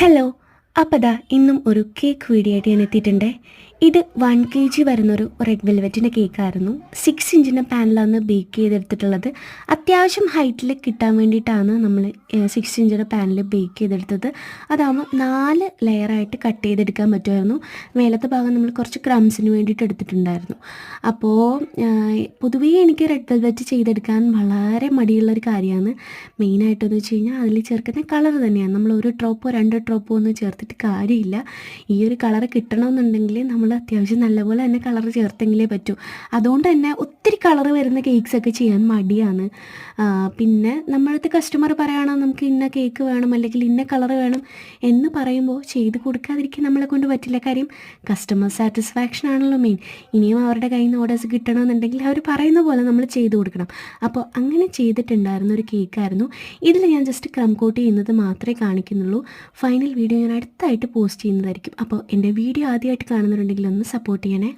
Hello. അപ്പോൾ ദാ ഇന്നും ഒരു കേക്ക് വീഡിയോ ആയിട്ട് ഞാൻ എത്തിയിട്ടുണ്ട്. ഇത് 1 kg വരുന്നൊരു റെഡ് വെൽവെറ്റിൻ്റെ കേക്കായിരുന്നു. 6 ഇഞ്ചിൻ്റെ പാനിലാണ് ബേക്ക് ചെയ്തെടുത്തിട്ടുള്ളത്. അത്യാവശ്യം ഹൈറ്റിൽ കിട്ടാൻ വേണ്ടിയിട്ടാണ് നമ്മൾ 6 ഇഞ്ചിൻ്റെ പാനിൽ ബേക്ക് ചെയ്തെടുത്തത്. അതാകുമ്പോൾ 4 ലെയറായിട്ട് കട്ട് ചെയ്തെടുക്കാൻ പറ്റുമായിരുന്നു. മേലത്തെ ഭാഗം നമ്മൾ കുറച്ച് ക്രംസിന് വേണ്ടിയിട്ട് എടുത്തിട്ടുണ്ടായിരുന്നു. അപ്പോൾ പൊതുവേ എനിക്ക് റെഡ് വെൽവെറ്റ് ചെയ്തെടുക്കാൻ വളരെ മടിയുള്ളൊരു കാര്യമാണ്. മെയിനായിട്ടെന്ന് വെച്ച് കഴിഞ്ഞാൽ അതിൽ ചേർക്കുന്ന കളർ തന്നെയാണ്. നമ്മൾ ഒരു ഡ്രോപ്പോ 2 ഡ്രോപ്പോ ഒന്നും ചേർത്തിട്ട് കാര്യമില്ല. ഈ ഒരു കളർ കിട്ടണമെന്നുണ്ടെങ്കിൽ നമ്മൾ അത്യാവശ്യം നല്ലപോലെ തന്നെ കളർ ചേർത്തെങ്കിലേ പറ്റൂ. അതുകൊണ്ട് തന്നെ ഒത്തിരി കളർ വരുന്ന കേക്ക്സൊക്കെ ചെയ്യാൻ മടിയാണ്. പിന്നെ നമ്മളടുത്ത് കസ്റ്റമർ പറയുകയാണോ നമുക്ക് ഇന്ന കേക്ക് വേണം അല്ലെങ്കിൽ ഇന്ന കളർ വേണം എന്ന് പറയുമ്പോൾ ചെയ്ത് കൊടുക്കാതിരിക്കാൻ നമ്മളെ കൊണ്ട് പറ്റില്ല. കാര്യം കസ്റ്റമർ സാറ്റിസ്ഫാക്ഷൻ ആണല്ലോ മെയിൻ. ഇനിയും അവരുടെ കയ്യിൽ നിന്ന് ഓർഡേഴ്സ് കിട്ടണമെന്നുണ്ടെങ്കിൽ അവർ പറയുന്ന പോലെ നമ്മൾ ചെയ്ത് കൊടുക്കണം. അപ്പോൾ അങ്ങനെ ചെയ്തിട്ടുണ്ടായിരുന്ന ഒരു കേക്കായിരുന്നു. ഇതിൽ ഞാൻ ജസ്റ്റ് ക്രം കോട്ട് ചെയ്യുന്നത് മാത്രമേ കാണിക്കുന്നുള്ളൂ. ഫൈനൽ വീഡിയോ ഞാൻ അടുത്തായിട്ട് പോസ്റ്റ് ചെയ്യുന്നതായിരിക്കും. അപ്പോൾ എൻ്റെ വീഡിയോ ആദ്യമായിട്ട് കാണുന്നുണ്ടെങ്കിൽ ഒന്ന് സപ്പോർട്ട് ചെയ്യണേ.